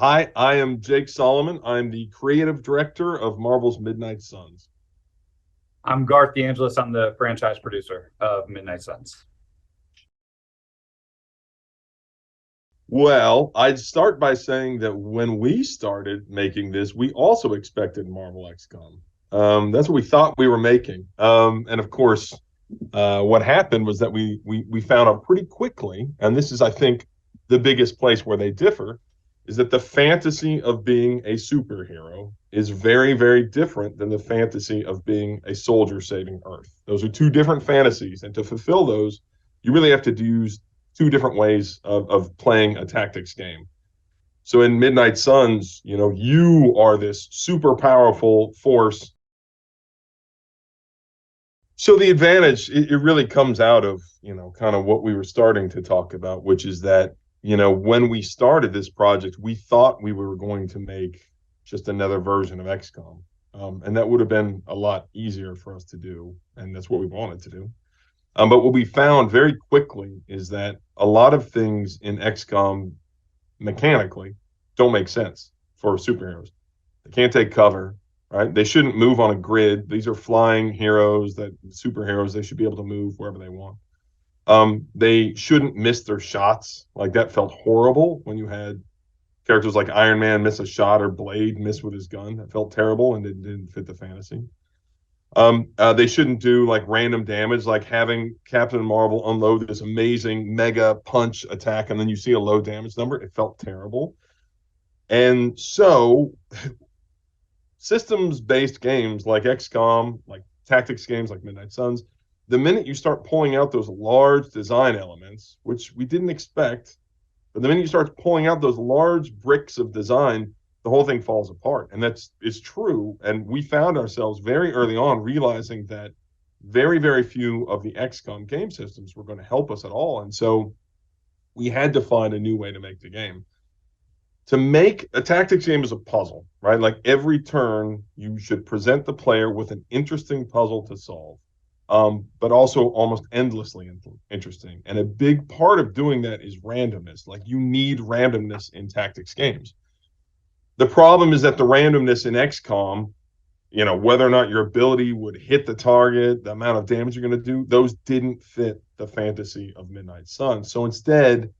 Hi, I am Jake Solomon. I'm the creative director of Marvel's Midnight Suns. I'm Garth De Angelis. I'm the franchise producer of Midnight Suns. Well, I'd start by saying that when we started making this, we also expected Marvel XCOM. That's what we thought we were making. And of course, what happened was that we found out pretty quickly, and this is, I think, the biggest place where they differ, is that the fantasy of being a superhero is very, very different than the fantasy of being a soldier saving Earth. Those are two different fantasies, and to fulfill those, you really have to use two different ways of playing a tactics game. So in Midnight Suns, you are this super powerful force. So the advantage, it really comes out of, kind of what we were starting to talk about, which is that, when we started this project, we thought we were going to make just another version of XCOM. And that would have been a lot easier for us to do. And that's what we wanted to do. But what we found very quickly is that a lot of things in XCOM mechanically don't make sense for superheroes. They can't take cover, right? They shouldn't move on a grid. These are flying heroes, that superheroes, they should be able to move wherever they want. They shouldn't miss their shots. Like, that felt horrible when you had characters like Iron Man miss a shot or Blade miss with his gun. That felt terrible and it didn't fit the fantasy. They shouldn't do like random damage, like having Captain Marvel unload this amazing mega punch attack and then you see a low damage number. It felt terrible. And so systems-based games like XCOM, like tactics games like Midnight Suns, the minute you start pulling out those large design elements, which we didn't expect, but the minute you start pulling out those large bricks of design, the whole thing falls apart. And it's true. And we found ourselves very early on realizing that very, very few of the XCOM game systems were going to help us at all. And so we had to find a new way to make the game. To make a tactics game is a puzzle, right? Like, every turn, you should present the player with an interesting puzzle to solve, but also almost endlessly interesting. And a big part of doing that is randomness. Like, you need randomness in tactics games. The problem is that the randomness in XCOM, whether or not your ability would hit the target, the amount of damage you're going to do, those didn't fit the fantasy of Midnight Suns. So instead,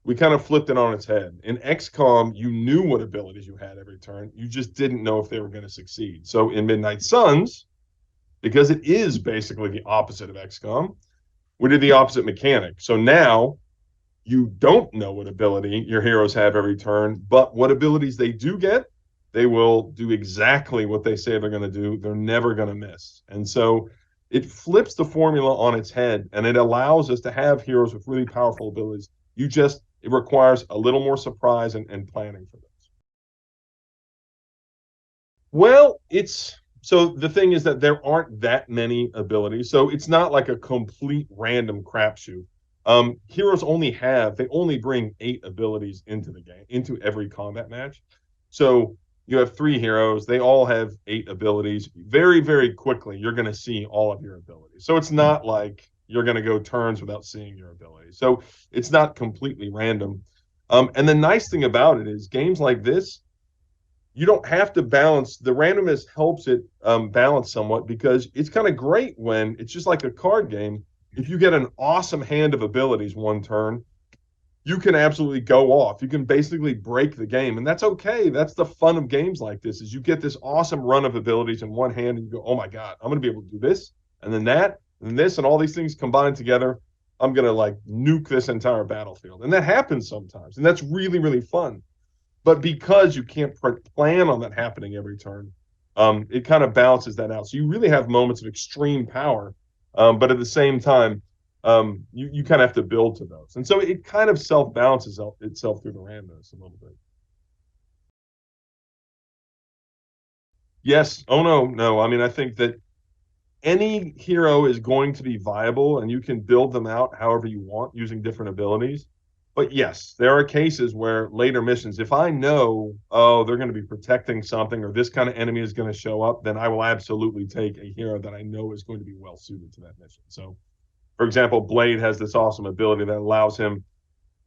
we kind of flipped it on its head. In XCOM, you knew what abilities you had every turn. You just didn't know if they were going to succeed. So in Midnight Suns, because it is basically the opposite of XCOM, we did the opposite mechanic. So now you don't know what ability your heroes have every turn, but what abilities they do get, they will do exactly what they say they're going to do. They're never going to miss. And so it flips the formula on its head, and it allows us to have heroes with really powerful abilities. It requires a little more surprise and planning for those. Well, so the thing is that there aren't that many abilities. So it's not like a complete random crapshoot. Heroes they only bring 8 abilities into the game, into every combat match. So you have 3 heroes. They all have 8 abilities. Very, very quickly, you're going to see all of your abilities. So it's not like you're going to go turns without seeing your abilities. So it's not completely random. And the nice thing about it is games like this, you don't have to balance. The randomness helps it balance somewhat, because it's kind of great when it's just like a card game. If you get an awesome hand of abilities one turn, you can absolutely go off. You can basically break the game, and that's okay. That's the fun of games like this, is you get this awesome run of abilities in one hand, and you go, oh my God, I'm going to be able to do this, and then that, and this, and all these things combined together. I'm going to like nuke this entire battlefield. And that happens sometimes, and that's really, really fun. But because you can't plan on that happening every turn, it kind of balances that out. So you really have moments of extreme power, but at the same time, you kind of have to build to those. And so it kind of self-balances itself through the randomness a little bit. Yes. Oh, no. I mean, I think that any hero is going to be viable, and you can build them out however you want using different abilities. But yes, there are cases where later missions, if I know, oh, they're going to be protecting something, or this kind of enemy is going to show up, then I will absolutely take a hero that I know is going to be well suited to that mission. So, for example, Blade has this awesome ability that allows him,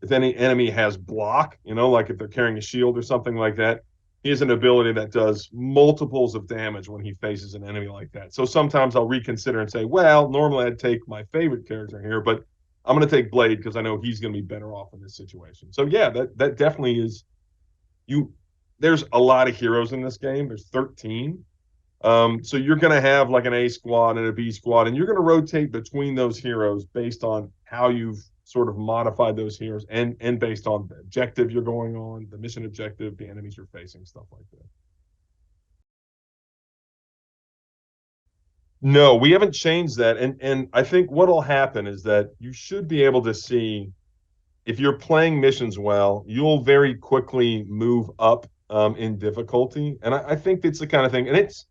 if any enemy has block, like if they're carrying a shield or something like that, he has an ability that does multiples of damage when he faces an enemy like that. So sometimes I'll reconsider and say, well, normally I'd take my favorite character here, but I'm going to take Blade because I know he's going to be better off in this situation. So yeah, that definitely is there's a lot of heroes in this game. There's 13. So you're going to have like an A squad and a B squad, and you're going to rotate between those heroes based on how you've sort of modified those heroes and based on the objective you're going on, the mission objective, the enemies you're facing, stuff like that. No, we haven't changed that. And I think what'll happen is that you should be able to see if you're playing missions well, you'll very quickly move up in difficulty. And I think it's the kind of thing, and it's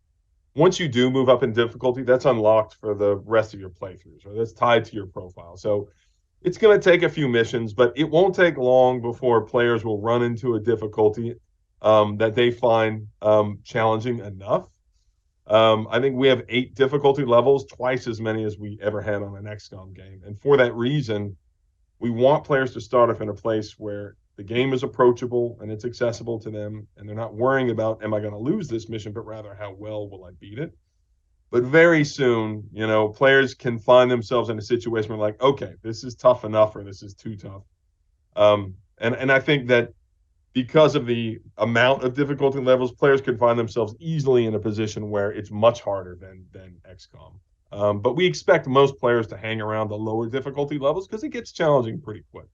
once you do move up in difficulty, that's unlocked for the rest of your playthroughs, or that's tied to your profile. So it's going to take a few missions, but it won't take long before players will run into a difficulty that they find challenging enough. I think we have 8 difficulty levels, twice as many as we ever had on an XCOM game. And for that reason, we want players to start off in a place where the game is approachable and it's accessible to them, and they're not worrying about, am I going to lose this mission, but rather how well will I beat it? But very soon, players can find themselves in a situation where like, okay, this is tough enough or this is too tough. And I think that because of the amount of difficulty levels, players can find themselves easily in a position where it's much harder than XCOM. But we expect most players to hang around the lower difficulty levels because it gets challenging pretty quick.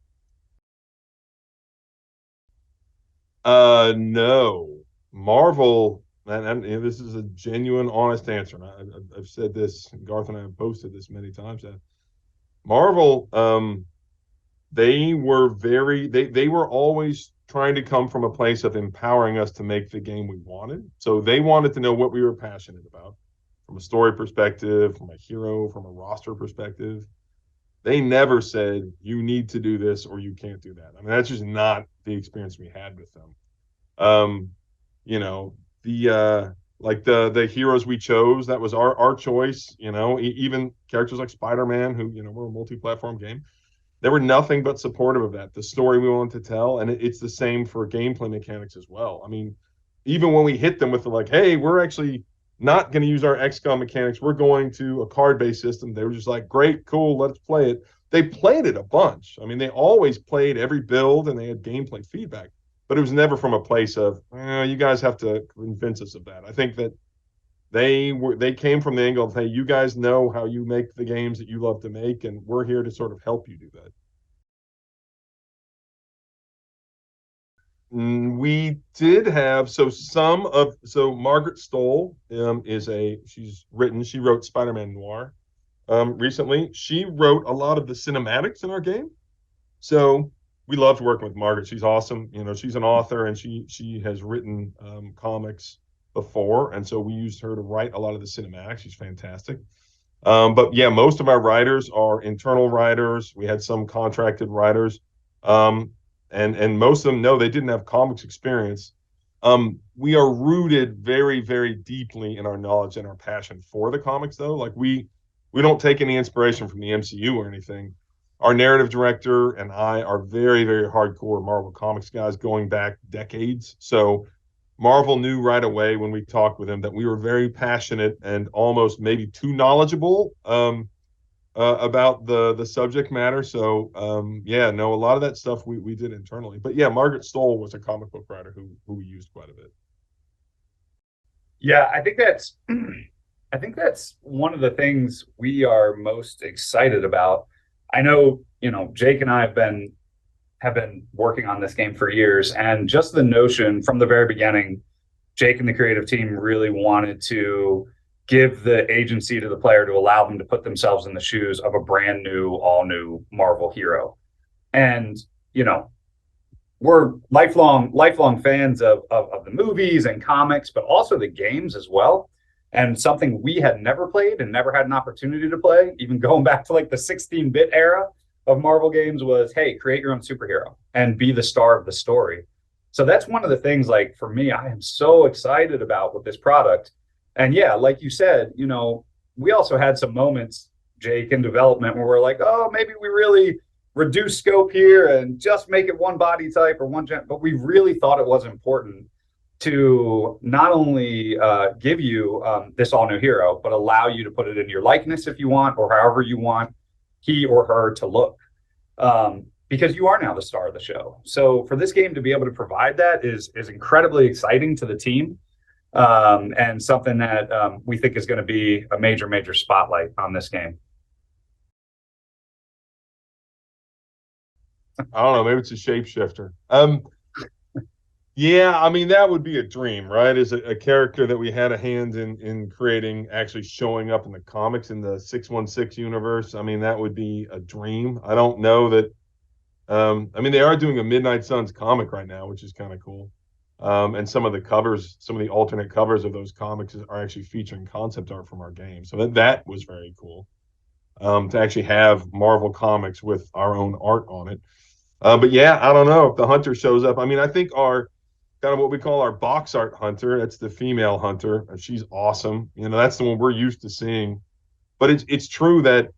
No. Marvel, and this is a genuine, honest answer. And I've said this, Garth and I have posted this many times. Marvel, they were always trying to come from a place of empowering us to make the game we wanted. So they wanted to know what we were passionate about from a story perspective, from a hero, from a roster perspective. They never said, you need to do this or you can't do that. I mean, that's just not the experience we had with them. The heroes we chose, that was our choice, even characters like Spider-Man, who, we're a multi-platform game. They were nothing but supportive of that, the story we wanted to tell. And it's the same for gameplay mechanics as well. I mean, even when we hit them with the like, hey, we're actually not going to use our XCOM mechanics, we're going to a card-based system, they were just like, great, cool, let's play it. They played it a bunch. I mean, they always played every build and they had gameplay feedback, but it was never from a place of, you guys have to convince us of that. I think that they came from the angle of, hey, you guys know how you make the games that you love to make, and we're here to sort of help you do that. We did have so Margaret Stoll she wrote Spider-Man Noir recently. She wrote a lot of the cinematics in our game. So we loved working with Margaret. She's awesome. She's an author and she has written comics before, and so we used her to write a lot of the cinematics. She's fantastic. But yeah, most of our writers are internal writers. We had some contracted writers, and most of them, no, they didn't have comics experience. We are rooted very, very deeply in our knowledge and our passion for the comics, though. Like we don't take any inspiration from the MCU or anything. Our narrative director and I are very, very hardcore Marvel Comics guys going back decades. So Marvel knew right away when we talked with him that we were very passionate and almost maybe too knowledgeable about the subject matter. So a lot of that stuff we did internally. But yeah, Margaret Stoll was a comic book writer who we used quite a bit. Yeah, I think that's one of the things we are most excited about. I know, Jake and I have been working on this game for years, and just the notion from the very beginning, Jake and the creative team really wanted to give the agency to the player to allow them to put themselves in the shoes of a brand new, all new Marvel hero. And, we're lifelong fans of the movies and comics, but also the games as well. And something we had never played and never had an opportunity to play, even going back to like the 16-bit era of Marvel games, was, hey, create your own superhero and be the star of the story. So that's one of the things, like, for me, I am so excited about with this product. And yeah, like you said, we also had some moments, Jake, in development where we're like, oh, maybe we really reduce scope here and just make it one body type or one gen, but we really thought it was important to not only give you this all new hero, but allow you to put it in your likeness if you want, or however you want he or her to look. Because you are now the star of the show. So for this game to be able to provide that is incredibly exciting to the team, and something that we think is going to be a major spotlight on this game. I don't know, maybe it's a shapeshifter. Yeah, I mean, that would be a dream, right? As a character that we had a hand in creating, actually showing up in the comics in the 616 universe. I mean, that would be a dream. I don't know that. I mean, they are doing a Midnight Suns comic right now, which is kind of cool. And some of the covers, some of the alternate covers of those comics are actually featuring concept art from our game. So that was very cool. To actually have Marvel Comics with our own art on it. But yeah, I don't know if the hunter shows up. I mean, I think our kind of what we call our box art hunter, that's the female hunter. She's awesome. You know, that's the one we're used to seeing. But it's true that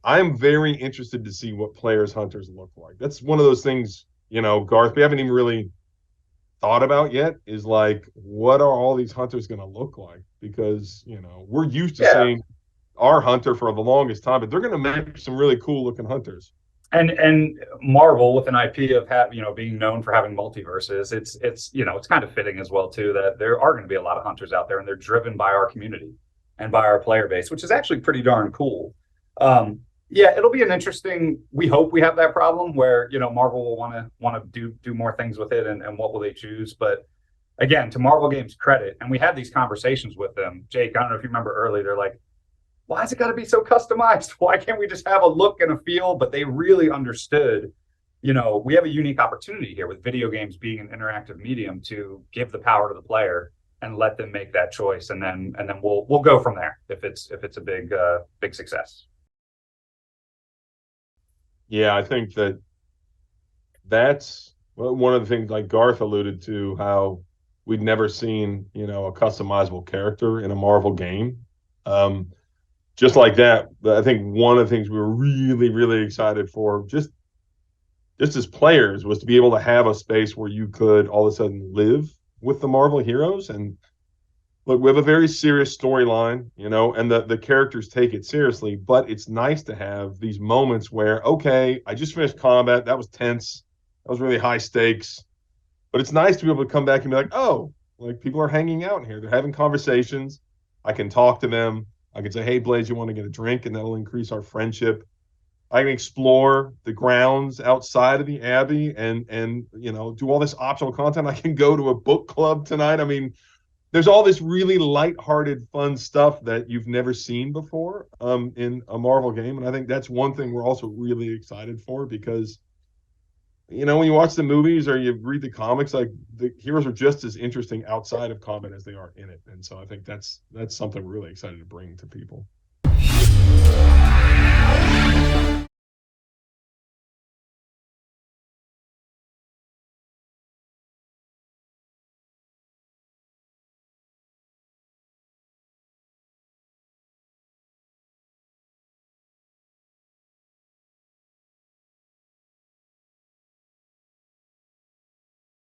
I'm very interested to see what players' hunters look like. That's one of those things, you know, Garth, we haven't even really thought about yet, is like, what are all these hunters going to look like? Because, you know, we're used to seeing our hunter for the longest time, but they're going to make some really cool looking hunters. And Marvel, with an IP of being known for having multiverses, it's kind of fitting as well too that there are going to be a lot of hunters out there, and they're driven by our community and by our player base, which is actually pretty darn cool. Yeah, it'll be an interesting. We hope we have that problem where Marvel will want to do more things with it, and what will they choose? But again, to Marvel Games' credit, and we had these conversations with them. Jake, I don't know if you remember earlier, they're like, why is it got to be so customized? Why can't we just have a look and a feel? But they really understood, we have a unique opportunity here with video games being an interactive medium to give the power to the player and let them make that choice. And then we'll go from there if it's a big success. Yeah, I think that's one of the things, like Garth alluded to, how we'd never seen, a customizable character in a Marvel game. Just like that, I think one of the things we were really, really excited for, just as players, was to be able to have a space where you could all of a sudden live with the Marvel heroes. And look, we have a very serious storyline, and the characters take it seriously, but it's nice to have these moments where, okay, I just finished combat, that was tense, that was really high stakes, but it's nice to be able to come back and be like, oh, like, people are hanging out in here, they're having conversations, I can talk to them. I can say, hey, Blaze, you want to get a drink? And that'll increase our friendship. I can explore the grounds outside of the Abbey and do all this optional content. I can go to a book club tonight. I mean, there's all this really lighthearted, fun stuff that you've never seen before in a Marvel game. And I think that's one thing we're also really excited for, because, when you watch the movies or you read the comics, like, the heroes are just as interesting outside of combat as they are in it. And so I think that's something we're really excited to bring to people.